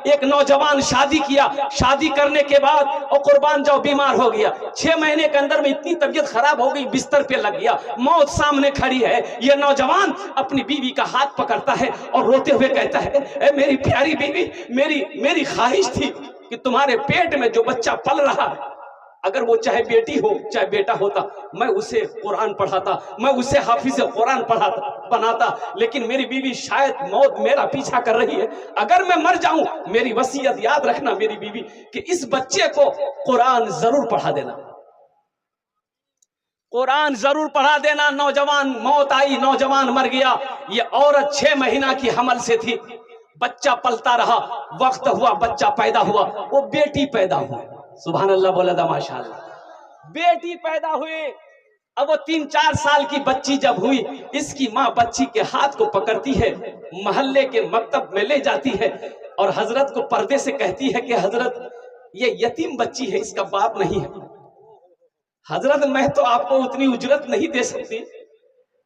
एक नौजवान शादी किया, शादी करने के बाद और कुर्बान जाओ बीमार हो गया। 6 महीने के अंदर में इतनी तबीयत खराब हो गई, बिस्तर पे लग गया, मौत सामने खड़ी है। यह नौजवान अपनी बीवी का हाथ पकड़ता है और रोते हुए कहता है, ए मेरी प्यारी बीवी, मेरी ख्वाहिश थी कि तुम्हारे पेट में जो बच्चा पल रहा है, अगर वो चाहे बेटी हो चाहे बेटा होता, मैं उसे कुरान पढ़ाता, मैं उसे हाफिज कुरान पढ़ाता बनाता। लेकिन मेरी बीवी, शायद मौत मेरा पीछा कर रही है, अगर मैं मर जाऊं, मेरी वसीयत याद रखना मेरी बीवी कि इस बच्चे को कुरान जरूर पढ़ा देना, कुरान जरूर पढ़ा देना। नौजवान, मौत आई, नौजवान मर गया। ये औरत 6 महीना की हमल से थी, बच्चा पलता रहा, वक्त हुआ, बच्चा पैदा हुआ, वो बेटी पैदा हुई। सुभान अल्लाह बोला था, माशाअल्लाह। बेटी पैदा हुई। अब वो 3-4 साल की बच्ची जब हुई, इसकी माँ बच्ची के हाथ को पकड़ती है, मोहल्ले के मकतब में ले जाती है और हजरत को पर्दे से कहती है कि हजरत, ये यतीम बच्ची है, इसका बाप नहीं है। हजरत, मैं तो आपको उतनी उजरत नहीं दे सकती,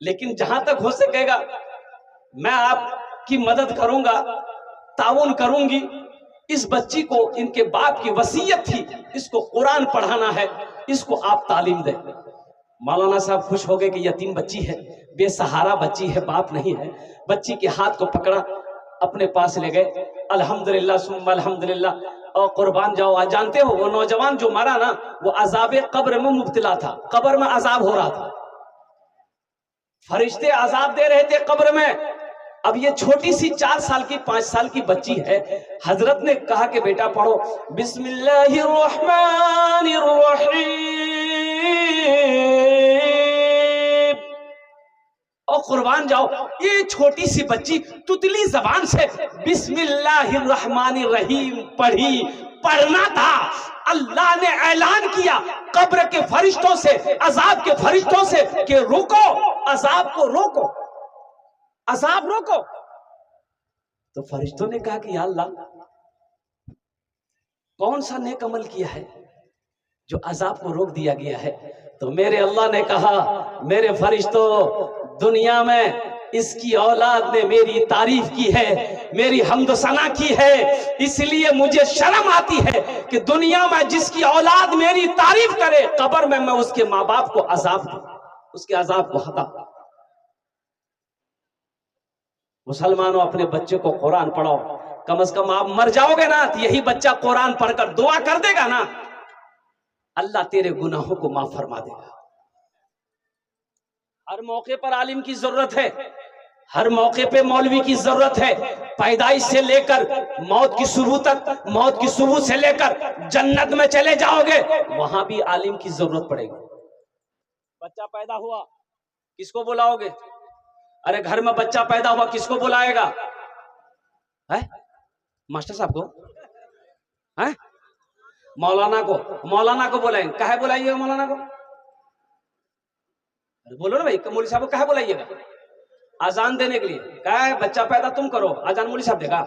लेकिन जहां तक हो सकेगा मैं आपकी मदद करूंगा, ताउन करूंगी। इस बच्ची को, इनके बाप की वसीयत थी, इसको कुरान पढ़ाना है, इसको आप तालीम दें। मौलाना साहब खुश हो गए कि यतीम बच्ची है, बेसहारा बच्ची है, बाप नहीं है। बच्ची के हाथ को पकड़ा, अपने पास ले गए। अल्हम्दुलिल्लाह सुम्मा अल्हम्दुलिल्लाह। और कुर्बान जाओ, आज जानते हो वो नौजवान जो मरा ना, वो अजाब कब्र में मुब्तला था, कब्र में अजाब हो रहा था, फरिश्ते अजाब दे रहे थे कब्र में। अब ये छोटी सी 4 साल की 5 साल की बच्ची है। हजरत ने कहा कि बेटा पढ़ो, बिस्मिल्लाहिर्रहमानिर्रहीम। और कुर्बान जाओ, ये छोटी सी बच्ची तुतली जबान से बिस्मिल्लाहिर्रहमानिर्रहीम पढ़ी। पढ़ना था, अल्लाह ने ऐलान किया कब्र के फरिश्तों से, अजाब के फरिश्तों से कि रोको, अजाब को रोको, अजाब रोको। तो फरिश्तों ने कहा कि या अल्लाह, कौन सा नेक अमल किया है जो अजाब को रोक दिया गया है? तो मेरे अल्लाह ने कहा, मेरे फरिश्तों, दुनिया में इसकी औलाद ने मेरी तारीफ की है, मेरी हम्द सना की है, इसलिए मुझे शर्म आती है कि दुनिया में जिसकी औलाद मेरी तारीफ करे, कब्र में मैं उसके माँ बाप को अजाब दूं, उसके अजाब को हटा। मुसलमानों, अपने बच्चे को कुरान पढ़ाओ। कम से कम आप मर जाओगे ना, तो यही बच्चा कुरान पढ़कर दुआ कर देगा ना, अल्लाह तेरे गुनाहों को माफ फरमा देगा। हर मौके पर आलिम की जरूरत है, हर मौके पे मौलवी की जरूरत है। पैदाइश से लेकर मौत की सुबह तक, मौत की सुबह से लेकर जन्नत में चले जाओगे, वहां भी आलिम की जरूरत पड़ेगी। बच्चा पैदा हुआ, किसको बुलाओगे? अरे घर में बच्चा पैदा हुआ, किसको बुलाएगा? है मास्टर साहब को? है मौलाना को? मौलाना को बुलाएंगे। काहे बुलाइएगा मौलाना को? अरे बोलो ना भाई, मौलवी साहब को काहे बुलाइएगा? आजान देने के लिए। क्या है, बच्चा पैदा तुम करो, आजान मौलवी साहब देगा।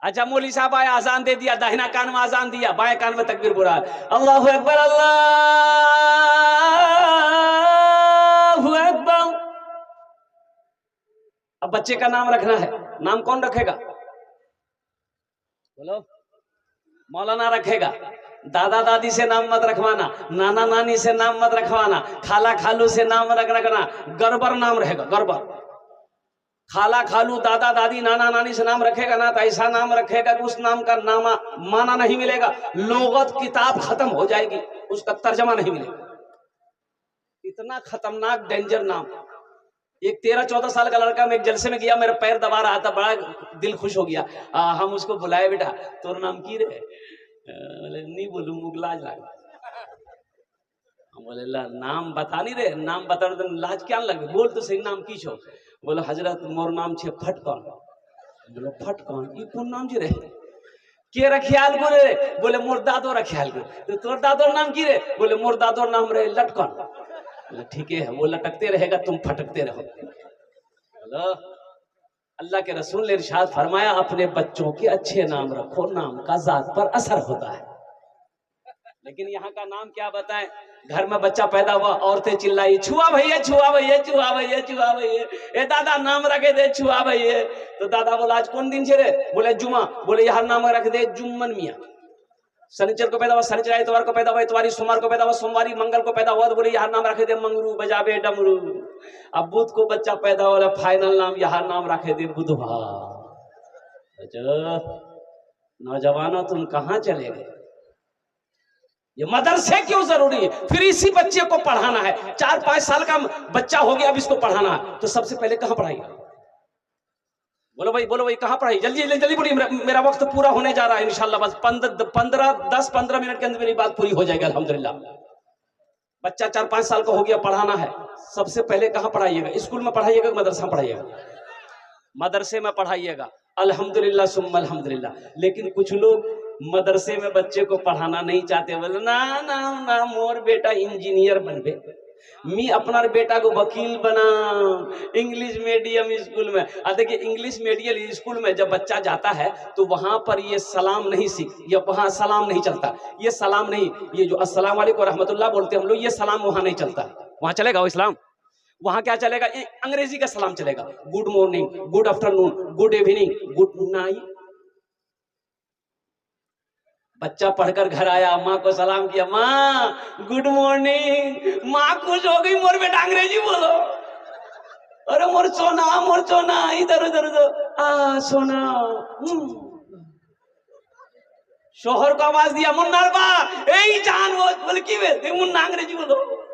अच्छा, मौलवी साहब आया, आजान दे दिया, दाहिना कान में आजान दिया, बाएं कान में तकबीर बोला, अल्लाहु अकबर, अल्लाहु अकबर। अब बच्चे का नाम रखना है, नाम कौन रखेगा? बोलो। मौलाना रखेगा। दादा दादी से नाम मत रखवाना, नाना नानी से नाम मत रखवाना, खाला खालू से नाम मत रखना, गड़बड़ नाम रहेगा, गड़बड़। खाला खालू, दादा दादी, नाना नानी से नाम रखेगा ना, तो ऐसा नाम रखेगा कि उस नाम का नामा माना नहीं मिलेगा, लोगत किताब खत्म हो जाएगी, उसका तर्जमा नहीं मिलेगा। इतना खतरनाक डेंजर नाम। एक 13-14 साल का लड़का, मैं एक जलसे में गया, मेरा पैर दबा रहा था, बड़ा दिल खुश हो गया। हम उसको बुलाए, बेटा तोर नाम की रे? बोले नहीं बोलू, मुगलाज लाग। बोले नाम बता नहीं रे, नाम बता तो लाज क्या लगे, बोल तो सही, नाम की छो? बोले हजरत मोर नाम छे फटकन। बोले फटकन, ये कौन नाम जी रे? के रखियाल को रे? बोले मोर दादो रखियाल को। तो तोर दादोर नाम की रे? बोले मोर दादोर नाम रे लटकन। बोले ठीक है, वो लटकते रहेगा, तुम फटकते रहो। बोलो, अल्लाह के रसूल ने इरशाद फरमाया, अपने बच्चों के अच्छे नाम रखो, नाम का जात पर असर होता है। लेकिन यहाँ का नाम क्या बताएं? घर में बच्चा पैदा हुआ, औरतें चिल्लाई, छुआ भैया छुआ भैया छुआ भैया छुआ भैया, ए दादा नाम रखे दे छुआ भैया। तो दादा बोला आज कौन दिन छे रे? बोले जुमा। बोले यार नाम रख दे जुम्मन मियाँ। शनिचर को पैदा हुआ शनिचर, इतवार को पैदा हुआ इतवारी, सोमवार को पैदा हुआ सोमवारी, मंगल को पैदा हुआ तो बोले यार नाम रखे दे मंगरू बजाबे डमरू। अब बुध को बच्चा पैदा हुआ, फाइनल नाम यार नाम रखे दे बुधवार। नौजवानों तुम कहां चले गए? ये मदरसे क्यों जरूरी है? फिर इसी बच्चे को पढ़ाना है, 4-5 साल का बच्चा हो गया, अब इसको पढ़ाना है, तो सबसे पहले कहां पढ़ाएगा? बोलो भाई कहां पढ़ाई? जल्दी जल्दी जल्दी बोलिए, मेरा वक्त पूरा होने जा रहा है इंशाल्लाह। बस 10-15 मिनट के अंदर मेरी बात पूरी हो जाएगी अल्हम्दुलिल्लाह। बच्चा 4-5 साल का हो गया, पढ़ाना है, सबसे पहले कहां पढ़ाइएगा? स्कूल में पढ़ाइएगा, मदरसा में पढ़ाइएगा? मदरसे में पढ़ाइएगा अल्हम्दुलिल्लाह सुम्मा अल्हम्दुलिल्लाह। लेकिन कुछ लोग मदरसे में बच्चे को पढ़ाना नहीं चाहते, बोले ना ना ना मोर बेटा इंजीनियर बनबे, मी अपना बेटा को वकील बना इंग्लिश मीडियम स्कूल में। देखिए इंग्लिश मीडियम स्कूल में जब बच्चा जाता है तो वहां पर ये सलाम नहीं सीख, ये वहां सलाम नहीं चलता, ये सलाम नहीं, ये जो अस्सलाम वालेकुम रहमतुल्लाह बोलते हैं हम लोग, ये सलाम वहां नहीं चलता। वहां चलेगा वो इस्लाम? वहां क्या चलेगा? अंग्रेजी का सलाम चलेगा, good morning, good afternoon, good evening, good night. बच्चा पढ़कर घर आया, माँ को सलाम किया, माँ गुड मॉर्निंग। माँ खुश हो गई, मोर बेटा अंग्रेजी बोलो। अरे मोर सोना इधर उधर उधर सोना। शोहर को आवाज दिया, मुन्ना बा ए जान वो बोल की मुन्ना अंग्रेजी बोलो।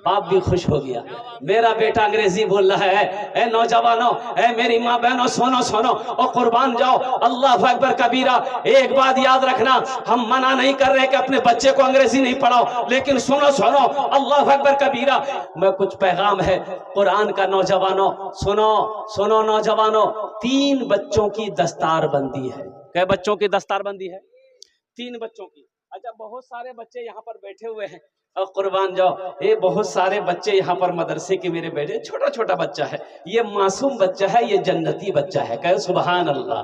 बाप भी खुश हो गया, मेरा बेटा अंग्रेजी बोल रहा है। ए नौजवानों, ए मेरी माँ बहनों, सोनो सोनो और कुर्बान जाओ, अल्लाह अकबर कबीरा। एक बात याद रखना, हम मना नहीं कर रहे कि अपने बच्चे को अंग्रेजी नहीं पढ़ाओ, लेकिन सुनो सुनो अल्लाह अकबर कबीरा। मैं कुछ पैगाम है कुरान का, नौजवानों सुनो सुनो नौजवानों। 3 बच्चों की दस्तारबंदी है। कै बच्चों की दस्तारबंदी है? 3 बच्चों की। अच्छा, बहुत सारे बच्चे यहाँ पर बैठे हुए हैं और कुर्बान जाओ, ये बहुत सारे बच्चे यहाँ पर मदरसे के मेरे बेटे, छोटा छोटा बच्चा है, ये मासूम बच्चा है, ये जन्नती बच्चा है। कहे सुभान अल्लाह।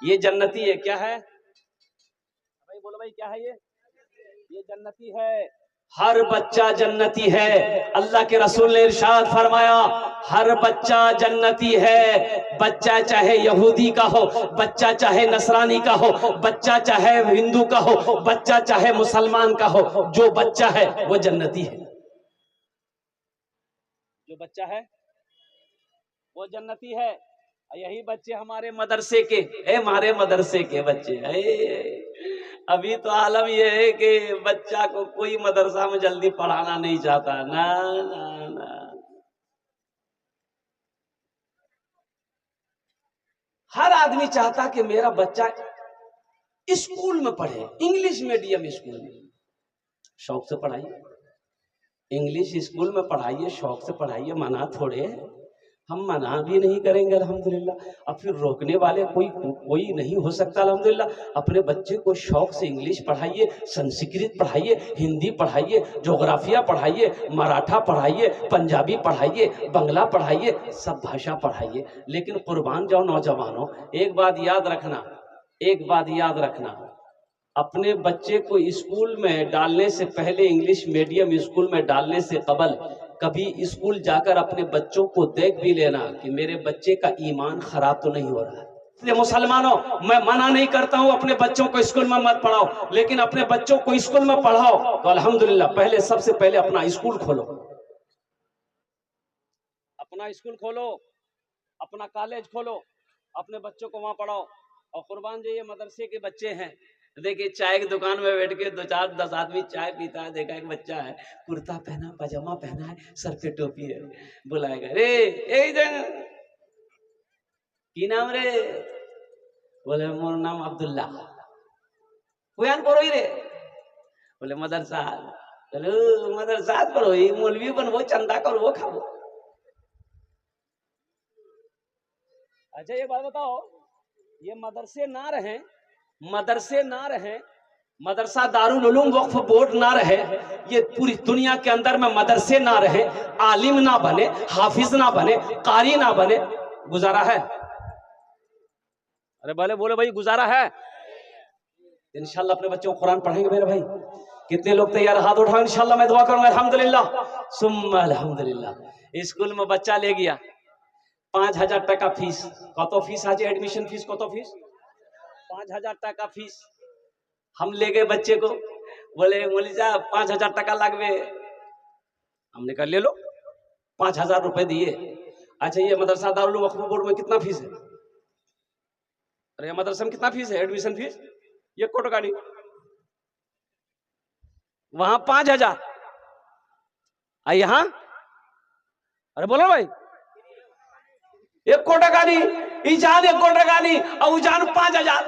ये जन्नती है। क्या है भाई? बोलो भाई, क्या है ये जन्नती है। हर बच्चा जन्नती है। अल्लाह के रसूल ने इरशाद फरमाया, हर बच्चा जन्नती है। बच्चा चाहे यहूदी का हो, बच्चा चाहे नसरानी का हो, बच्चा चाहे हिंदू का हो, बच्चा चाहे मुसलमान का हो, जो बच्चा है वो जन्नती है। जो बच्चा है वो जन्नती है। यही बच्चे हमारे मदरसे के, हमारे मदरसे के बच्चे हैं। अभी तो आलम यह है कि बच्चा को कोई मदरसा में जल्दी पढ़ाना नहीं चाहता। ना ना ना, हर आदमी चाहता कि मेरा बच्चा स्कूल में पढ़े, इंग्लिश मीडियम स्कूल में। शौक से पढ़ाइए, इंग्लिश स्कूल में पढ़ाइए, शौक से पढ़ाइए, मना थोड़े, हम मना भी नहीं करेंगे अल्हम्दुलिल्लाह। अब फिर रोकने वाले कोई नहीं हो सकता अल्हम्दुलिल्लाह। अपने बच्चे को शौक से इंग्लिश पढ़ाइए, संस्कृत पढ़ाइए, हिंदी पढ़ाइए, ज्योग्राफिया पढ़ाइए, मराठा पढ़ाइए, पंजाबी पढ़ाइए, बंगला पढ़ाइए, सब भाषा पढ़ाइए। लेकिन कुर्बान जाओ नौजवानों, एक बात याद रखना, अपने बच्चे को स्कूल में डालने से पहले, इंग्लिश मीडियम स्कूल में डालने से कबल कभी स्कूल जाकर अपने बच्चों को देख भी लेना कि मेरे बच्चे का ईमान खराब तो नहीं हो रहा है। इसलिए मुसलमानों, मैं मना नहीं करता हूं अपने बच्चों को स्कूल में मत पढ़ाओ, लेकिन अपने बच्चों को स्कूल में पढ़ाओ तो अल्हम्दुलिल्लाह पहले, सबसे पहले अपना स्कूल खोलो, अपना स्कूल खोलो, अपना कॉलेज खोलो, अपने बच्चों को वहां पढ़ाओ। और कुर्बान जो ये मदरसे के बच्चे हैं, देखिए चाय की दुकान में बैठ के 2-4-10 आदमी चाय पीता है। देखा एक बच्चा है, कुर्ता पहना, पजामा पहना है, सर पे टोपी है, बुलाएगा, रे की नाम रे? बोले मोर नाम अब्दुल्ला। कुयान पढ़ो रे? बोले मदरसा। चलो मदरसा पढ़ो, मौलवी बनवो, चंदा करो, वो खाओ। अच्छा ये बात बताओ, ये मदरसे ना रहे, मदरसा दारुल उलूम वक्फ बोर्ड ना रहे, ये पूरी दुनिया के अंदर में मदरसे ना रहे, आलिम ना बने, हाफिज ना बने, कारी ना बने, गुजारा है? अरे भले बोले भाई गुजारा है। इंशाल्लाह अपने बच्चों को कुरान पढ़ाएंगे मेरे भाई, कितने लोग तैयार? हाथ उठाओ, इंशाल्लाह मैं दुआ करूंगा। अल्हम्दुलिल्लाह सुम्मा अल्हम्दुलिल्लाह। स्कूल में बच्चा ले गया, 5000 টাকা फीस। कत फीस आज एडमिशन फीस? कत फीस? 5000 টাকা फीस। हम ले गए बच्चे को, बोले मौलवी साहब 5000 টাকা लागबे। हमने कहा ले लो। 5000 रुपए दिए। अच्छा ये मदरसा दारुल वक्फ बोर्ड में कितना फीस है? अरे मदरसा में कितना फीस है एडमिशन फीस? ये कोट गाड़ी वहां 5000 और यहाँ, अरे बोलो भाई, 1 कोट गाड़ी ईजान 1 कोट गाड़ी और उजान 5000।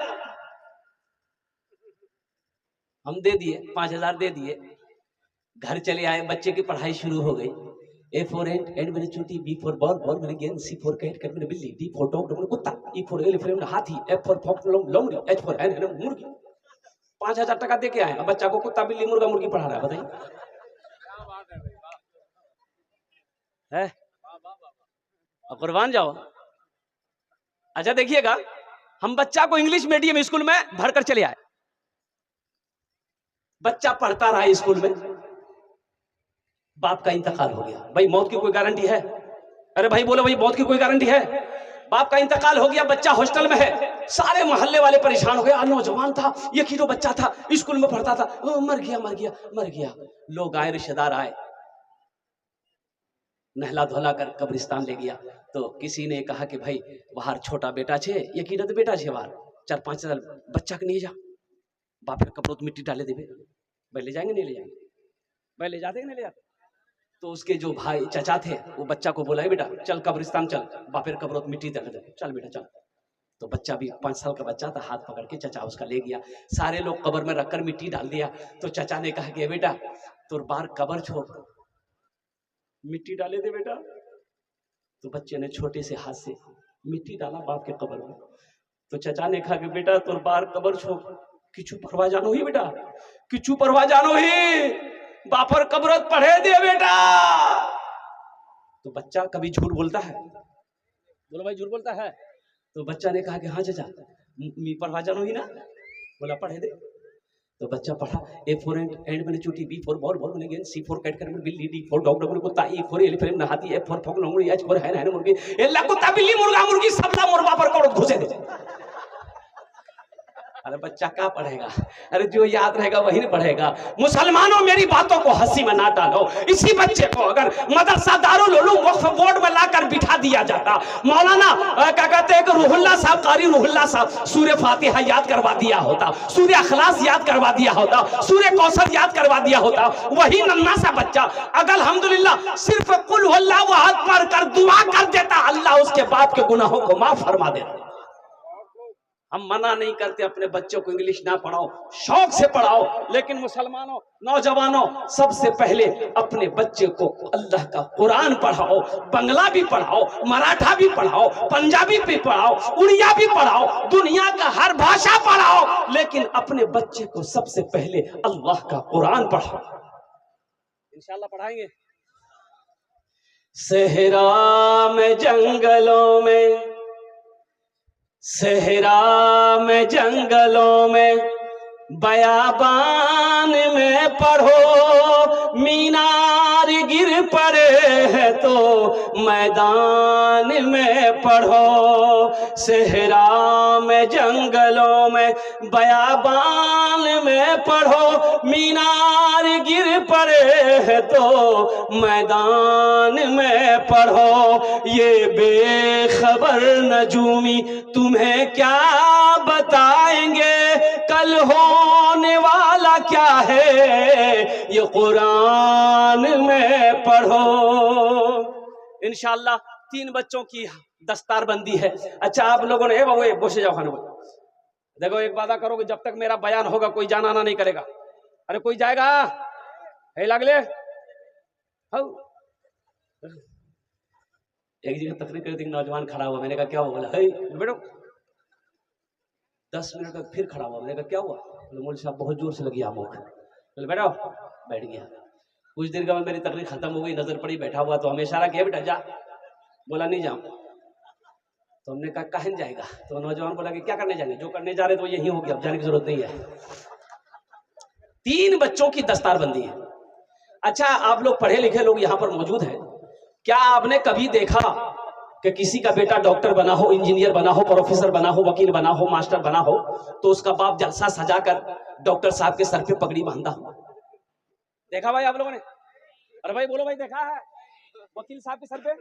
हम दे दिए 5000 दे दिए। घर चले आए, बच्चे की पढ़ाई शुरू हो गई। A for एंड मैंने चूटी, B for बॉल, बॉल मैंने गेंद, C for कैट, कैट मैंने बिल्ली, D for डॉग, मैंने कुत्ता, E for एलिफेंट हाथी, F for फॉक्स लोमड़ी, H for हैन मुर्गी। 5000 টাকা दे के आए, अब बच्चा को कुत्ता बिल्ली मुर्गा मुर्गी पढ़ा रहा है, बताइए है? कुर्बान जाओ। अच्छा देखिएगा, हम बच्चा को इंग्लिश मीडियम स्कूल में भरकर चले आए। बच्चा पढ़ता रहा स्कूल में, बाप का इंतकाल हो गया। भाई मौत की कोई गारंटी है? अरे भाई बोलो भाई, मौत की कोई गारंटी है? बाप का इंतकाल हो गया, बच्चा हॉस्टल में है। सारे मोहल्ले वाले परेशान हो गए। नौजवान था, ये कीड़ो बच्चा था, स्कूल में पढ़ता था, मर गया मर गया मर गया। लोग आए, रिश्तेदार आए, नहला धोला कर कब्रिस्तान ले गया। तो किसी ने कहा कि भाई बाहर छोटा बेटा छे, ये कीड़ा तो बेटा छे, बाहर 4-5 साल बच्चा के नहीं जा, बाप कपड़ों मिट्टी डाले देवे। भाई ले जाएंगे नहीं ले जाएंगे? भाई ले जाते नहीं ले जाते? तो उसके जो भाई चचा थे वो बच्चा को बोला, बेटा चल कब्रिस्तान चल, बापेर कब्रों मिट्टी डाले दे, चल बेटा चल। तो बच्चा भी 5 साल का बच्चा था, हाथ पकड़ के चचा उसका ले गया। सारे लोग कब्र में रखकर मिट्टी डाल दिया। तो चचा ने कहा कि बेटा तुर बार कब्र छोड़, मिट्टी डाले दे बेटा। तो बच्चे ने छोटे से हाथ से मिट्टी डाला बाप के कब्र में। तो चचा ने कहा कि बेटा तुर बार कब्र छोड़, किचू परवा जानो ही बेटा, किचू परवा जानो ही, बापर कब्रत पढ़े दे बेटा। तो बच्चा कभी झूठ बोलता है? बोलो भाई, झूठ बोलता है? तो बच्चा ने कहा कि हाँ चाचा मी पढ़वा जानो ही ना। बोला पढ़े दे। तो बच्चा पढ़ा, A for एंड मैंने चूटी, B for बॉल, बॉल मैंने गेंद, C for कैट, कैट मैंने बिल्ली, D for डॉग, डॉग मैंने कुत्ता, E for एलिफेंट हाथी, F for फॉक्स लोमड़ी, H for हैन मुर्गी। ये ला कुत्ता बिल्ली मुर्गा मुर्गी सबला मोर बापर कब्र घुसे दे। अरे बच्चा क्या पढ़ेगा? अरे जो याद रहेगा वही नहीं पढ़ेगा। मुसलमानों मेरी बातों को हंसी में ना डालो। इसी बच्चे को अगर मदरसा दारुल उलूम वक्फ बोर्ड में लाकर बिठा दिया जाता, मौलाना क्या कहते हैं कि रूहुल्लाह साहब, कारी रूहुल्लाह साहब सूर्य फातिहा याद करवा दिया होता, सूर्य अखलास याद करवा दिया होता, सूर्य कौसर याद करवा दिया होता, वही नन्हा सा बच्चा अगर अल्हम्दुलिल्लाह सिर्फ कुल हुवल्लाहु अहद पढ़ कर दुआ कर देता, अल्लाह उसके बाप के गुनाहों को माफ फरमा देता। हम मना नहीं करते अपने बच्चों को इंग्लिश ना पढ़ाओ, शौक से पढ़ाओ, लेकिन मुसलमानों नौजवानों सबसे पहले अपने बच्चे को अल्लाह का कुरान पढ़ाओ, बंगला भी पढ़ाओ, मराठा भी पढ़ाओ, पंजाबी भी पढ़ाओ, उड़िया भी पढ़ाओ, दुनिया का हर भाषा पढ़ाओ, लेकिन अपने बच्चे को सबसे पहले अल्लाह का कुरान पढ़ाओ। इंशाअल्लाह पढ़ाएंगे। सहरा में जंगलों में, सहरा में जंगलों में, बयाबान में पढ़ो, मीनार गिर पड़े है तो मैदान में पढ़ो। सहरा में जंगलों में, बयाबान में पढ़ो, मीनार गिर पड़े है तो मैदान में पढ़ो। ये बेखबर नजूमी तुम्हें क्या बताएंगे, कल होने वाला क्या है ये कुरान में पढ़ो। इंशाअल्लाह 3 बच्चों की दस्तारबंदी है। अच्छा आप लोगों ने बाबू बोसे जाओ खाने, देखो एक वादा करो कि जब तक मेरा बयान होगा कोई जाना आना नहीं करेगा। अरे कोई जाएगा? है लगले एक जगह तकरीर करते नौजवान खड़ा हुआ, मैंने कहा क्या हुआ? बोला बेटो 10 मिनट तक फिर खड़ा हुआ, मैंने कहा क्या हुआ? बोले मौलवी साहब बहुत जोर से लगी आमों। बोले बैठो, बैठ गया। कुछ देर के बाद मेरी तकरीर खत्म हो गई, नजर पड़ी बैठा हुआ, तो हमें इशारा किया बेटा जा। बोला नहीं जाऊं। तो हमने कहा कहाँ जाएगा? तो नौजवान बोला कि क्या करने जाएंगे? जो करने जा रहे तो यही हो गया, अब जाने की जरूरत नहीं है। 3 बच्चों की दस्तारबंदी है। अच्छा, आप लोग पढ़े लिखे लोग यहाँ पर मौजूद हैं, क्या आपने कभी देखा कि किसी का बेटा डॉक्टर बना हो, इंजीनियर बना हो, प्रोफेसर बना हो, वकील बना हो, मास्टर बना हो, तो उसका बाप जलसा सजाकर डॉक्टर साहब के सर पे पगड़ी बांधा हो? देखा भाई आप लोगों ने? अरे भाई बोलो भाई, देखा है? वकील साहब के सर पे,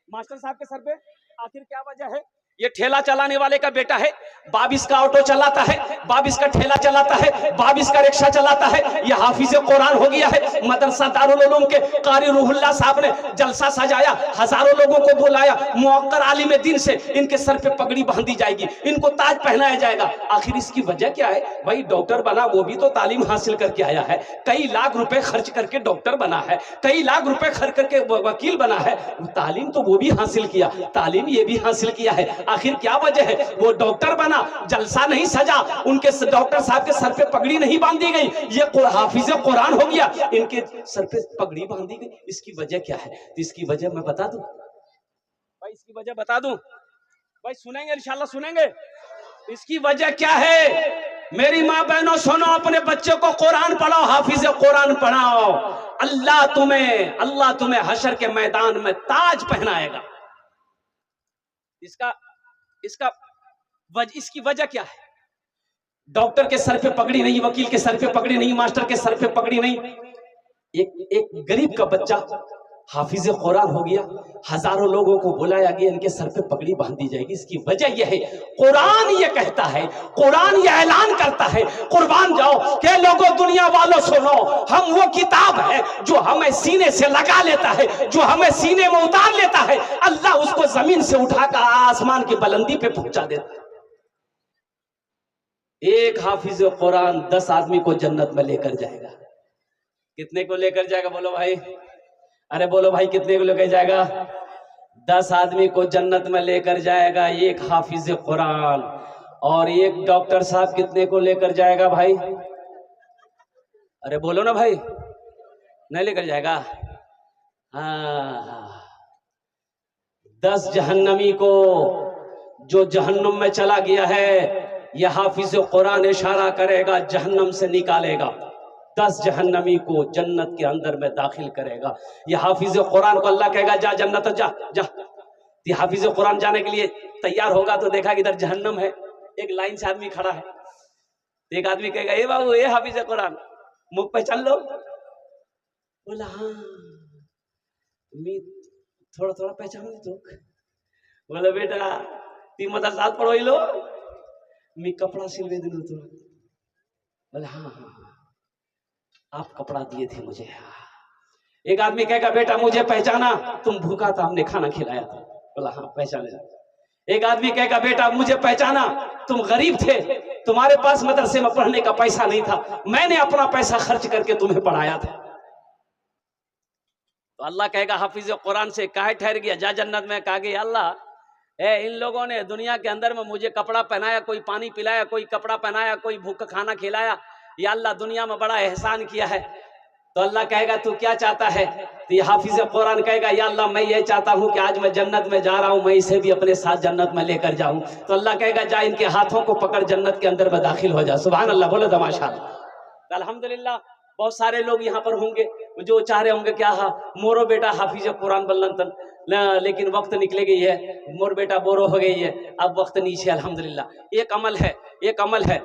मास्टर साहब के सर पे। आखिर क्या वजह है? ये ठेला चलाने वाले का बेटा है, बाप इसका ऑटो चलाता है, बाप इसका ठेला चलाता है, बाप इसका रिक्शा चलाता है। ये हाफिज कुरान हो गया है। मदरसा दारुल उलूम के कारी रूहुल्लाह साहब ने जलसा सजाया, हजारों लोगों को बुलाया, मुअक्कर आलिम दीन से इनके सर पे पगड़ी बांधी जाएगी, इनको ताज पहनाया जाएगा। आखिर इसकी वजह क्या है? भाई डॉक्टर बना वो भी तो तालीम हासिल करके आया है, कई लाख रुपए खर्च करके डॉक्टर बना है, कई लाख रुपए खर्च करके वकील बना है। तालीम तो वो भी हासिल किया, तालीम ये भी हासिल किया है। आखिर क्या वजह है? वो डॉक्टर बना, जलसा नहीं सजा, उनके डॉक्टर साहब के सर पे पगड़ी नहीं बांधी गई। ये हाफिज कुरान हो गया, इनके सर पे पगड़ी बांधी गई। इसकी वजह क्या है? तो इसकी वजह मैं बता दूं भाई, इसकी वजह बता दूं भाई, सुनेंगे इंशाल्लाह सुनेंगे। इसकी वजह क्या है? मेरी माँ बहनों सुनो, अपने बच्चे को कुरान पढ़ाओ, हाफिज कुरान पढ़ाओ। अल्लाह तुम्हें हशर के मैदान में ताज पहनाएगा। इसकी वजह क्या है? डॉक्टर के सर पे पगड़ी नहीं, वकील के सर पे पगड़ी नहीं, मास्टर के सर पे पगड़ी नहीं, एक गरीब का बच्चा हाफिज कुरान हो गया, हजारों लोगों को बुलाया गया, इनके सर पे पगड़ी बांधी जाएगी। इसकी वजह यह है, कुरान ये कहता है, कुरान ये ऐलान करता है, कुर्बान जाओ के लोगों, दुनिया वालों सुनो, हम वो किताब है जो हमें सीने से लगा लेता है, जो हमें सीने में उतार लेता है, अल्लाह उसको जमीन से उठाकर आसमान की बुलंदी पे पहुंचा देता है। एक हाफिज कुरान 10 आदमी को जन्नत में लेकर जाएगा। कितने को लेकर जाएगा? बोलो भाई, अरे बोलो भाई, कितने को लेकर जाएगा? 10 आदमी को जन्नत में लेकर जाएगा एक हाफिज कुरान। और एक डॉक्टर साहब कितने को लेकर जाएगा भाई? अरे बोलो ना भाई, नहीं लेकर जाएगा? हाँ, 10 जहन्नमी को, जो जहन्नम में चला गया है, यह हाफिज कुरान इशारा करेगा, जहन्नम से निकालेगा। 10 जहन्नमी को जन्नत के अंदर में दाखिल करेगा। यह हाफिज कुरान को अल्लाह कहेगा, जा जन्नत जा जा। ये हाफिज कुरान जाने के लिए तैयार होगा तो देखा कि इधर जहन्नम है, एक लाइन से आदमी खड़ा है। एक आदमी कहेगा, ए बाबू, ए हाफिज कुरान, मुख पहचान लो। बोला, हाँ मैं थोड़ा थोड़ा पहचान तो। बोला, बेटा ती मदरसा पढ़ो लो, मैं कपड़ा सिलवे दिलू तो। बोला, हाँ हाँ आप कपड़ा दिए थे मुझे। एक आदमी कहेगा, बेटा मुझे पहचाना, तुम भूखा था, हमने खाना खिलाया था। बोला, हाँ पहचाने। एक आदमी कहेगा, बेटा मुझे पहचाना, तुम गरीब थे, तुम्हारे पास मदरसे में पढ़ने का पैसा नहीं था, मैंने अपना पैसा खर्च करके तुम्हें पढ़ाया था। तो अल्लाह कहेगा हाफिज कुरान से, काहे ठहर गया, जा जन्नत में। कहा, अल्लाह इन लोगों ने दुनिया के अंदर में मुझे कपड़ा पहनाया, कोई पानी पिलाया, कोई कपड़ा पहनाया, कोई भूखा खाना खिलाया, या अल्लाह दुनिया में बड़ा एहसान किया है। तो अल्लाह कहेगा, तू क्या चाहता है? तो ये हाफिज कुरान कहेगा, या अल्लाह मैं ये चाहता हूँ कि आज मैं जन्नत में जा रहा हूँ, मैं इसे भी अपने साथ जन्नत में लेकर जाऊं। तो अल्लाह कहेगा, जा इनके हाथों को पकड़ जन्नत के अंदर में दाखिल हो जा। सुभान अल्लाह, बोलो तो माशाअल्लाह। अल्हम्दुलिल्लाह, बहुत सारे लोग यहाँ पर होंगे जो चाह रहे होंगे, क्या मोरो बेटा हाफिज कुरान बल्लन, लेकिन वक्त निकले गई है, मोर बेटा बोरो हो गई है, अब वक्त नीचे। अल्हम्दुलिल्लाह, एक अमल है, एक अमल है,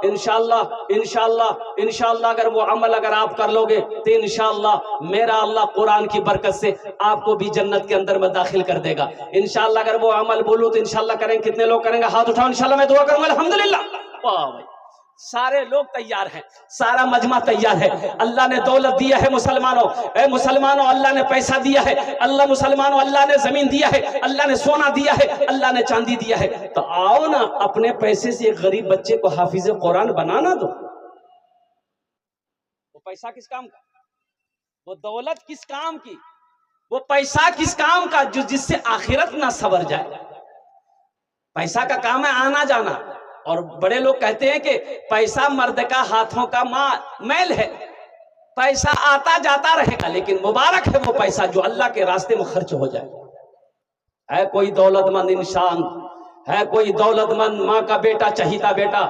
इंशाअल्लाह इंशाअल्लाह इंशाअल्लाह अगर वो अमल अगर आप कर लोगे तो इंशाअल्लाह मेरा अल्लाह कुरान की बरकत से आपको भी जन्नत के अंदर में दाखिल कर देगा। इंशाअल्लाह अगर वो अमल बोलूं तो इंशाअल्लाह करेंगे। कितने लोग करेंगे? हाथ उठाओ, इंशाअल्लाह मैं दुआ करूंगा। अल्हम्दुलिल्लाह, वाह भाई, सारे लोग तैयार हैं, सारा मजमा तैयार है। अल्लाह ने दौलत दिया है मुसलमानों, ए मुसलमानों, अल्लाह ने पैसा दिया है, अल्लाह मुसलमानों, अल्लाह ने जमीन दिया है, अल्लाह ने सोना दिया है, अल्लाह ने चांदी दिया है। तो आओ ना, अपने पैसे से एक गरीब बच्चे को हाफिज कुरान बनाना दो। वो पैसा किस काम का? वो दौलत किस काम की? वो पैसा किस काम का? जो जिससे आखिरत ना सवर जाए। पैसा का काम है आना जाना, और बड़े लोग कहते हैं कि पैसा मर्द का हाथों का मैल है, पैसा आता जाता रहेगा, लेकिन मुबारक है वो पैसा जो अल्लाह के रास्ते में खर्च हो जाए। है कोई दौलतमंद इंसान, है कोई दौलतमंद माँ का बेटा, चहीता बेटा,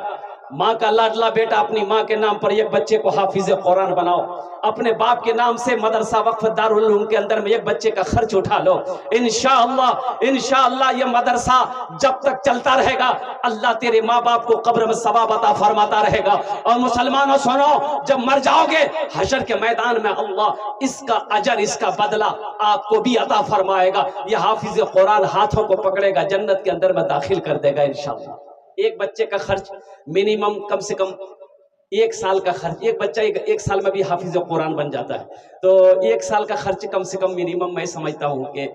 माँ का लाडला बेटा अपनी माँ के नाम पर एक बच्चे को हाफिज कुरान बनाओ, अपने बाप के नाम से मदरसा वक्फ दारुल उलूम के अंदर में एक बच्चे का खर्च उठा लो। इंशाअल्लाह ये मदरसा जब तक चलता रहेगा अल्लाह तेरे माँ बाप को कब्र में सवाब अता फरमाता रहेगा। और मुसलमानों सुनो, जब मर जाओगे हशर के मैदान में अल्लाह इसका अजर, इसका बदला आपको भी अता फरमाएगा। यह हाफिज कुरान हाथों को पकड़ेगा, जन्नत के अंदर में दाखिल कर देगा इंशाअल्लाह। एक बच्चे का खर्च मिनिमम कम से कम एक साल का खर्च, एक बच्चा एक साल में भी हाफिज कुरान बन जाता है, तो एक साल का खर्च कम से कम मिनिमम मैं समझता हूँ कि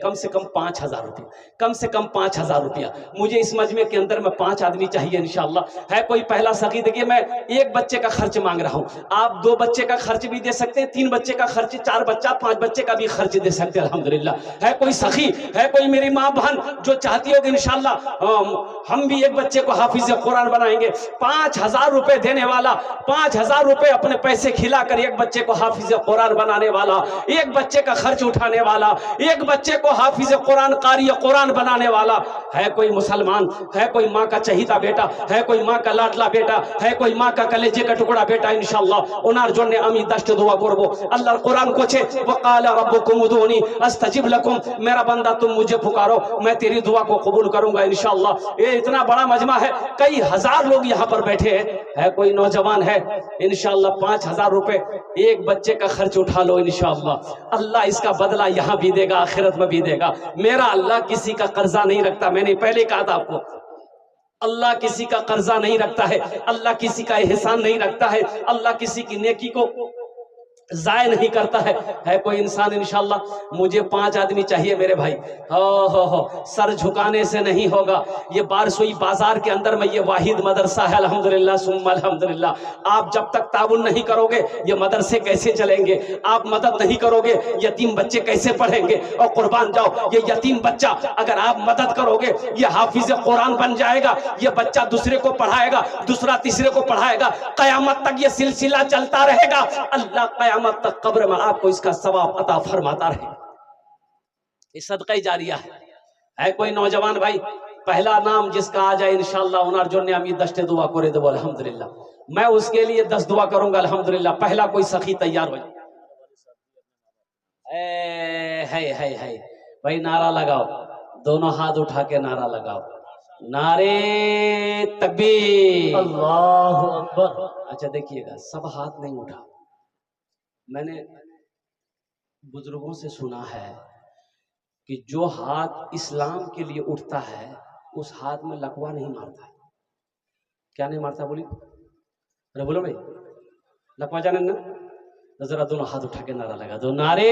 कम से कम 5,000 रुपया, कम से कम 5,000 रुपया। मुझे इस मजमे के अंदर में 5 आदमी चाहिए इंशाअल्लाह। है कोई पहला सखी? देखिए मैं एक बच्चे का खर्च मांग रहा हूँ, आप 2 बच्चे का खर्च भी दे सकते हैं, 3 बच्चे का खर्च, 4 बच्चा 5 बच्चे का भी खर्च दे सकते हैं अल्हम्दुलिल्लाह। है कोई सखी, है कोई मेरी माँ बहन जो चाहती होगी इंशाअल्लाह हम भी एक बच्चे को हाफिज कुरान बनाएंगे, 5,000 रुपए देने वाला, 5,000 रुपए अपने पैसे खिलाकर एक बच्चे को हाफिज कुरान बनाने वाला, एक बच्चे का खर्च उठाने वाला, एक बच्चे को हाफिज कुरान कारी कुरान बनाने वाला है कोई मुसलमान? है कोई माँ का चहीता बेटा, है कोई माँ का लाडला बेटा, है कोई माँ का कलेजे का टुकड़ा बेटा? इंशाअल्लाह उनार जोने अमी दस्ट दुआ करबो। अल्लाह कुरान को छे वकाला रब्बुकुम उदूनी अस्तजिब लकुम, मेरा बंदा तुम मुझे पुकारो मैं तेरी दुआ को कबूल करूंगा इंशाअल्लाह। ये इतना बड़ा मजमा है, कई हजार लोग यहाँ पर बैठे हैं। है कोई नौजवान है इंशाअल्लाह 5,000 रुपए एक बच्चे का खर्च उठा लो इंशाअल्लाह, अल्लाह इसका बदला यहाँ भी देगा, आखिरत में भी देगा। मेरा अल्लाह किसी का कर्जा नहीं रखता, मैंने पहले कहा था आपको, अल्लाह किसी का कर्जा नहीं रखता है, अल्लाह किसी का एहसान नहीं रखता है, अल्लाह किसी की नेकी को जाय नहीं करता है। है कोई इंसान? इंशाअल्लाह मुझे 5 आदमी चाहिए मेरे भाई। हो सर झुकाने से नहीं होगा। ये बारसोई बाजार के अंदर में ये वाहिद मदरसा है अल्हम्दुलिल्लाह सुम्मा अल्हम्दुलिल्लाह। आप जब तक ताउन नहीं करोगे ये मदरसे कैसे चलेंगे? आप मदद नहीं करोगे यतीम बच्चे कैसे पढ़ेंगे? और कुर्बान जाओ, ये यतीम बच्चा अगर आप मदद करोगे ये हाफिज कुरान बन जाएगा, ये बच्चा दूसरे को पढ़ाएगा, दूसरा तीसरे को पढ़ाएगा, कयामत तक ये सिलसिला चलता रहेगा। अल्लाह कयामत तक कब्र में आपको इसका सवाब अता फरमाता रहे। ये सदका जारिया है कोई नौजवान भाई? पहला नाम जिसका आ जाए इंशाअल्लाह उनार जोने अमी दस्ते दुआ करे देबो अल्हम्दुलिल्लाह, मैं उसके लिए 10 दुआ करूंगा अल्हम्दुलिल्लाह। पहला कोई सखी तैयार हो है भाई, नारा लगाओ, दोनों हाथ उठा के नारा लगाओ, नारे तकबीर, अल्लाहु अकबर। अच्छा देखिएगा सब हाथ नहीं उठा, मैंने बुजुर्गों से सुना है कि जो हाथ इस्लाम के लिए उठता है उस हाथ में लकवा नहीं मारता। क्या नहीं मारता? बोली, अरे बोलो भाई, लकवा जाने ना? तो जरा दोनों हाथ उठा के नारा लगा दो, नारे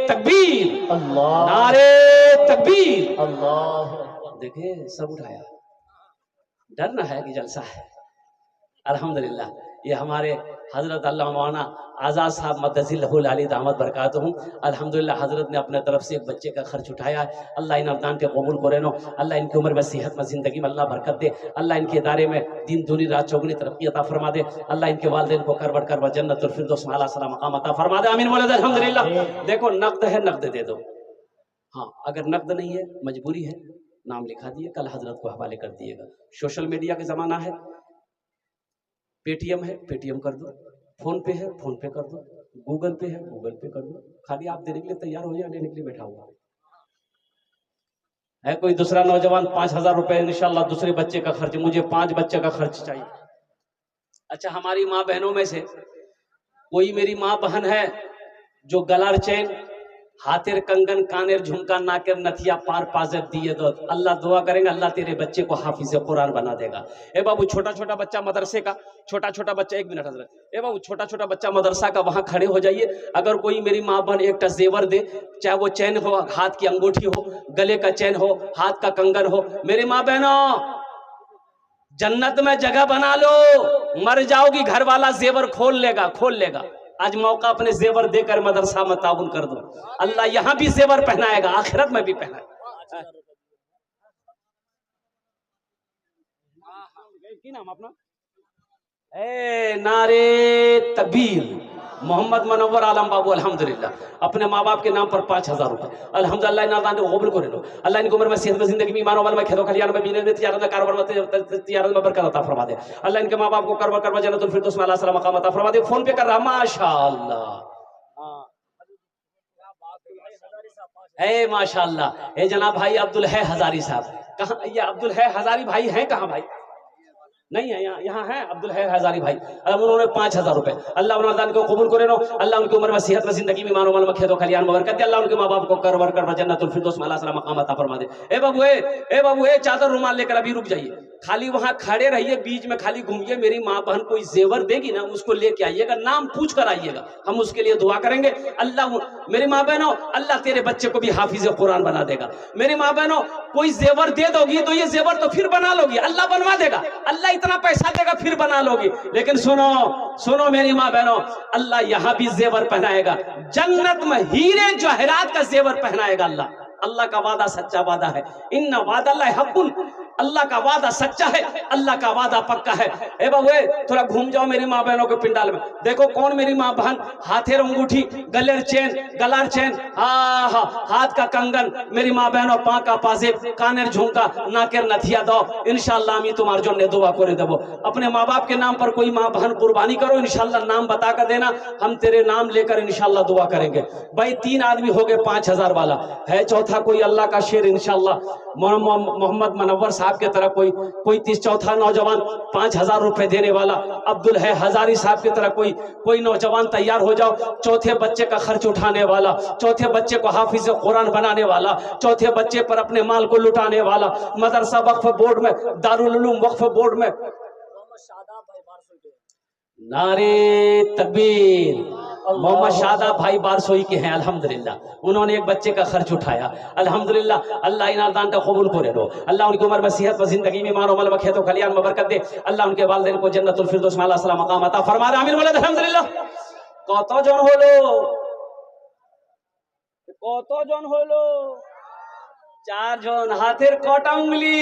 तकबीर, अल्लाह, नारे तकबीर, अल्लाह। देखिए सब उठाया, डरना है कि जलसा है। अल्हम्दुलिल्लाह ये हमारे हजरत अल्लाह मौलाना आज़ाद साहब मद्दसिल्लहुल अली दामद बरकातहू, अल्हम्दुलिल्लाह हजरत ने अपने तरफ से एक बच्चे का खर्च उठाया है। अल्लाह इन अवदान के कबूल करे नो, अल्लाह इनकी उम्र में सेहत में ज़िंदगी में अल्लाह बरकत दे, अल्लाह इनके इदारे में दिन दूनी रात चौगुनी तरक्की अता फरमा दे, अल्लाह इनके वालिदैन को करवट करवा जन्नतुल फिरदौस में आला सलाम मकाम अता फरमा दे। आमीन बोले अल्हम्दुलिल्लाह। देखो नकद है, नकद दे दो। हाँ अगर नकद नहीं है, मजबूरी है, नाम लिखा दिए, कल हजरत को हवाले कर दिएगा। सोशल मीडिया का ज़माना है, पेटीएम है पेटीएम कर दो, फोन पे है फोन पे कर दो, गूगल पे है गूगल पे कर दो। खाली आप देने के लिए तैयार हो या लेने के लिए बैठा हुआ है? कोई दूसरा नौजवान 5,000 रुपए इंशाल्लाह दूसरे बच्चे का खर्च, मुझे 5 बच्चे का खर्च चाहिए। अच्छा हमारी माँ बहनों में से कोई मेरी माँ बहन है जो गलार चैन, हाथेर कंगन, कानेर झुमका, नाकेर नथिया, पार पाजर दिए दो, अल्लाह दुआ करेंगे अल्लाह तेरे बच्चे को हाफिज कुरान बना देगा। ए बाबू छोटा छोटा बच्चा मदरसे का, छोटा छोटा बच्चा, 1 मिनट हजरत, ए बाबू छोटा छोटा बच्चा मदरसा का वहां खड़े हो जाइए। अगर कोई मेरी माँ बहन एक जेवर दे, चाहे वो चैन हो, हाथ की अंगूठी हो, गले का चैन हो, हाथ का कंगन हो, मेरी माँ बहनों जन्नत में जगह बना लो, मर जाओगी घर वाला जेवर खोल लेगा। आज मौका अपने जेवर देकर मदरसा में ताउन कर दो, अल्लाह यहां भी जेवर पहनाएगा, आखिरत में भी पहनाएगा। की नाम अपना? नारे तकबीर, मोहम्मद मनव्वर आलम बाबू अल्हम्दुलिल्लाह अपने माँ बाप के नाम पर 5,000 रुपए अल्हम्दुलिल्लाह इना दान को कबूल करे लो। अल्लाह इनको उम्र में सेहत में जिंदगी में ईमान में खेलों खलियान में बिजनेस में तिजारत में कारोबार में तिजारत में बरकत अता फरमा दे। अल्लाह इनके माँ बाप को करवा करवा जन्नतुल फिरदौस में अल्लाह सलाम मकाम अता फरमा दे। फोन पे कर रहा माशाअल्लाह माशाअल्लाह। जनाब भाई अब्दुल है हजारी साहब, कहाँ ये अब्दुल है हजारी भाई हैं कहाँ भाई? नहीं है यहाँ है अब्दुल है हजारी भाई। उन्होंने 5,000 रुपए अल्लाह उन्होंने को कबूल करे नो। अल्लाह उनकी उम्र में सेहत में जिंदगी में मानो में खेतों खलियान में बरकत दे। अल्लाह उनके माँ बाप को कर जन्नतुल फिरदौस में अल्लाह सलाम मकाम अता फरमा दे। ए बाबू चादर रुमाल लेकर अभी रुक जाइए, खाली वहां खड़े रहिए, बीच में खाली घूमिए। मेरी माँ बहन कोई जेवर देगी ना उसको लेके आइएगा, नाम पूछ कर आइएगा, हम उसके लिए दुआ करेंगे। अल्लाह मेरी माँ बहनों अल्लाह तेरे बच्चे को भी हाफिज कुरान बना देगा। मेरी माँ बहनों कोई जेवर दे दोगी तो ये जेवर तो फिर बना लोगी, अल्लाह बनवा देगा। अल्लाह इतना पैसा देगा फिर बना लोगी। लेकिन सुनो मेरी माँ बहनों, अल्लाह यहाँ भी जेवर पहनाएगा, जन्नत में हीरे जवाहरात का जेवर पहनाएगा अल्लाह। अल्लाह का वादा सच्चा वादा है। इन्ना वादा अल्लाह हक़्क़ुन, अल्लाह का वादा सच्चा है, अल्लाह का वादा पक्का है। ए बाबू थोड़ा घूम जाओ मेरी माँ बहनों के पिंडाल में, देखो कौन मेरी माँ बहन हाथेर अंगूठी, गलेर चेन, गलार चेन, हाथ का कंगन, मेरी माँ बहनों पाँ का पाजेब, कानेर झुमका, नाकेर नथिया दो। इंशाअल्लाह আমি তোমার জন্য दुआ করে দেব। अपने माँ बाप के नाम पर कोई माँ बहन कुर्बानी करो, इंशाअल्लाह नाम बता कर देना, हम तेरे नाम लेकर इंशाअल्लाह दुआ करेंगे। भाई 3 आदमी हो गए 5,000 वाला है, चौथा कोई अल्लाह का शेर इंशाअल्लाह मोहम्मद मनव्वर साहब के तरह कोई 34 नौजवान 5,000 रुपए देने वाला, अब्दुल है हजारी साहब की तरह कोई नौजवान तैयार हो जाओ, चौथे बच्चे का खर्च उठाने वाला, चौथे बच्चे को हाफिज कुरान बनाने वाला, चौथे बच्चे पर अपने माल को लुटाने वाला, मदरसा वक्फ बोर्ड में, दारुल उलूम वक्फ बोर्ड में। नारे तकबीर। मोहम्मद शादाब भाई बारसोई के हैं अल्हम्दुलिल्लाह, उन्होंने एक बच्चे का खर्च उठाया अल्हम्दुलिल्लाह। अल्लाह इनार दान का कबूल करे लो। अल्लाह उनकी उम्र में सेहत में जिंदगी में मानो मल में खेतों खलियान में बरकत दे। अल्लाह उनके वालिदैन को जन्नतुल फिरदौस में अल्लाह सलाम मकाम अता फरमा दे। आमीन बोले अल्हम्दुलिल्लाह। কতজন হলো 4 জন। हाथेर कटा उंगली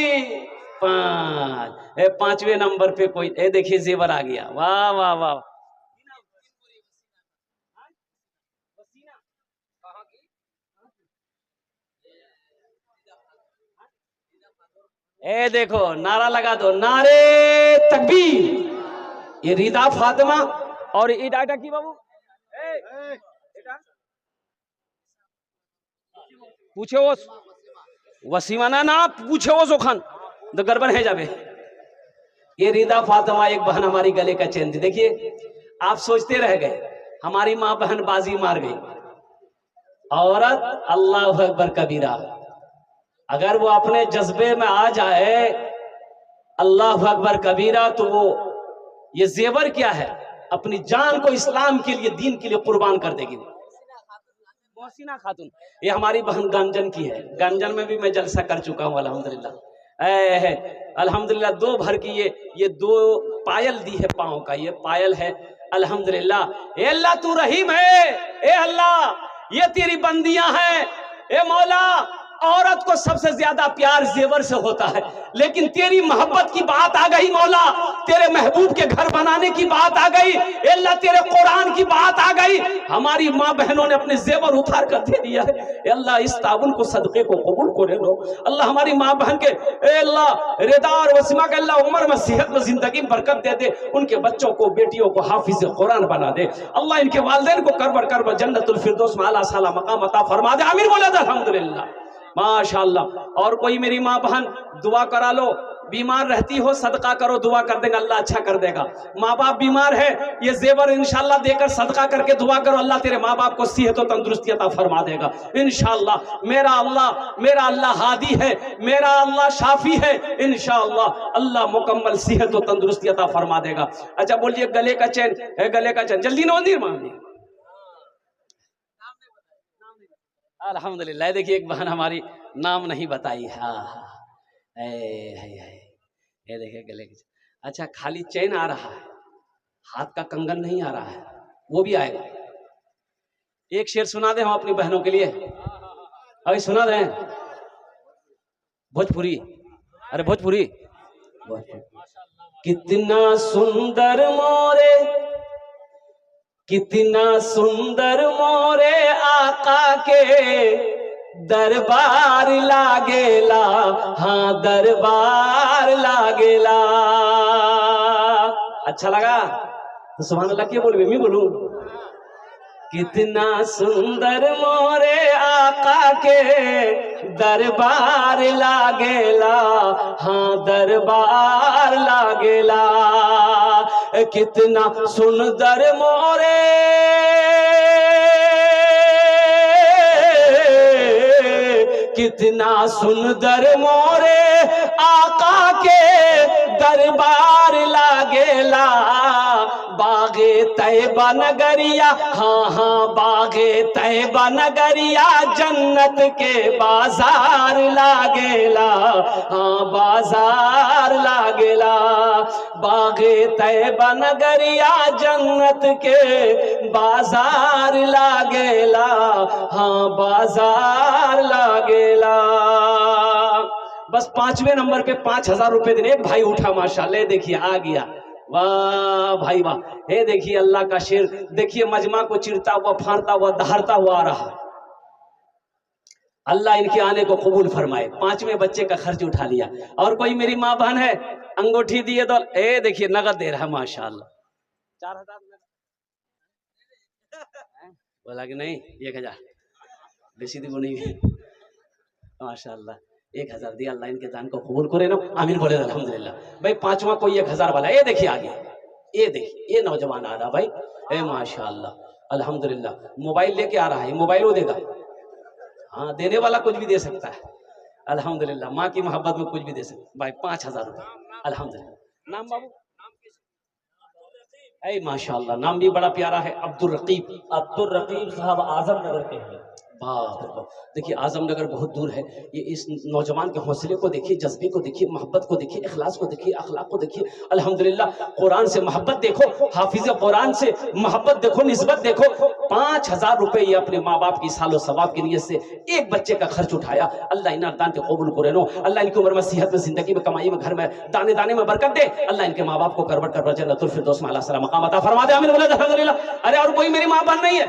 5। 5वें नंबर पे कोई देखिए जेवर आ गया। वाह वाह वाह। देखो नारा लगा दो, नारे तकबीर। ये रिदा फातिमा और এটা কি বাবু? पूछे वो वसीमाना ना पूछे वो जोखान तो गड़बड़ है जावे। ये रिदा फातिमा एक बहन हमारी गले का चैन थी। देखिए आप सोचते रह गए, हमारी माँ बहन बाजी मार गई। औरत अल्लाह अकबर कबीरा, अगर वो अपने जज्बे में आ जाए अल्लाह अकबर कबीरा, तो वो ये जेवर क्या है, अपनी जान को इस्लाम के लिए, दीन के लिए कुर्बान कर देगी। मोहसिना खातून ये हमारी बहन गंजन की है। गंजन में भी मैं जलसा कर चुका हूँ अल्हम्दुलिल्लाह। अल्हम्दुलिल्लाह 2 भर की ये 2 पायल दी है, पाँव का ये पायल है अल्हम्दुलिल्लाह। ए अल्लाह तू रहीम है, ए अल्लाह ये तेरी बंदियां हैं। ए मौला औरत को सबसे ज्यादा प्यार जेवर से होता है, लेकिन तेरी मोहब्बत की बात आ गई मौला, तेरे महबूब के घर बनाने की बात आ गई, अल्लाह तेरे कुरान की बात आ गई। हमारी माँ बहनों ने अपने जेवर उतार कर दे दिया है। अल्लाह इस ताबुन को सदके को कबूल करे लो। अल्लाह हमारी माँ बहन के अल्लाह रिदा और वसीमा के अल्लाह उम्र में सेहत में जिंदगी में बरकत दे दे, उनके बच्चों को बेटियों को हाफिज कुरान बना दे। अल्लाह इनके वालिदैन को करबर जन्नतुल फिरदौस में आला साला मकाम अता फरमा दे। आमीन बोले अल्हम्दुलिल्लाह माशाअल्लाह। और कोई मेरी माँ बहन दुआ करा लो, बीमार रहती हो सदका करो, दुआ कर देगा अल्लाह अच्छा कर देगा। माँ बाप बीमार है, ये जेवर इंशाअल्लाह देकर सदका करके दुआ करो, अल्लाह तेरे माँ बाप को सेहत और तंदुरुस्ती अता फरमा देगा इंशाअल्लाह। मेरा अल्लाह हादी है, मेरा अल्लाह शाफी है इंशाअल्लाह। अल्लाह मुकम्मल सेहत और तंदुरुस्ती अता फरमा देगा। अच्छा बोलिए गले का चैन है, गले का चैन जल्दी नौंदी मांगी अल्हम्दुलिल्लाह। देखिए एक बहन हमारी नाम नहीं बताई। ये देखिए गले की। अच्छा खाली चैन आ रहा है, हाथ का कंगन नहीं आ रहा है, वो भी आएगा। एक शेर सुना दे हम अपनी बहनों के लिए, अभी सुना दें भोजपुरी। अरे भोजपुरी। कितना सुंदर मोरे कितना सुंदर मोरे आका के दरबार लागेला, हाँ दरबार लागेला। अच्छा लगा तो सुभान अल्लाह क्या बोलूं, मैं बोलूं? कितना सुंदर मोरे आका के दरबार लागेला, हाँ दरबार लागेला। कितना सुंदर मोरे कितना सुंदर मोरे आका के दरबार लागेला। बागे तैबा नगरिया, हाँ हाँ बागे तैबा नगरिया जन्नत के बाजार लागेला, हाँ बाजार लागेला। बागे तैबा नगरिया जन्नत के बाजार लागेला, हाँ बाजार लागेला। बस 5वें नंबर पे 5,000 रुपए देने। एक भाई उठा माशाल्लाह, देखिए आ गया, वाह भाई वाह। हे देखिए अल्लाह का शेर, देखिए मजमा को चिरता हुआ, फाड़ता हुआ, दहाड़ता हुआ आ रहा। अल्लाह इनके आने को कबूल फरमाए। 5वें बच्चे का खर्च उठा लिया। और कोई मेरी माँ बहन है, अंगूठी दिए तो ए देखिए नगद दे रहा है माशाल्लाह। 4,000 बोला कि नहीं 1,000 बेसी दी बोली माशाल्लाह। 1,000 दिया। अल्लाह इनके दान को कबूल करे ना, आमीन बोले अल्हम्दुलिल्लाह। भाई 5वां कोई 1,000 वाला, ये देखिए आगे, ये देखिए ये नौजवान आ रहा भाई, ए माशाल्लाह अल्हम्दुलिल्लाह। मोबाइल लेके आ रहा है, मोबाइल वो देगा, हाँ देने वाला कुछ भी दे सकता है अल्हम्दुलिल्लाह। माँ की मोहब्बत में कुछ भी दे सकता भाई। 5,000 रुपये अल्हम्दुलिल्लाह। नाम बाबू? ऐ माशाल्लाह, नाम भी बड़ा प्यारा है, अब्दुल रकीब। अब्दुल रकीब साहब आजमनगर के हैं। बाप रे बाप, देखिए आजमनगर बहुत दूर है। ये इस नौजवान के हौसले को देखिए, जज्बे को देखिए, मोहब्बत को देखिए, इखलास को देखिए, अखलाक को देखिए अल्हम्दुलिल्लाह। कुरान से मोहब्बत देखो, हाफिज कुरान से मोहब्बत देखो, निस्बत देखो। 5,000 रुपए ये अपने माँ बाप की सालो सवाब की नीयत से एक बच्चे का खर्च उठाया। अल्लाह इन दान के कबूल करे नो। अल्लाह इनकी उम्र में, सेहत में, जिंदगी में, कमाई में, घर में, दाने दाने में बरकत दे। अल्लाह इनके माँ बाप को करवट कर जन्नतुल फिरदौस में आला सलाम मकाम अता फरमा दे। आमीन बोले अल्हम्दुलिल्लाह। अरे और कोई मेरी माँ बहन नहीं है?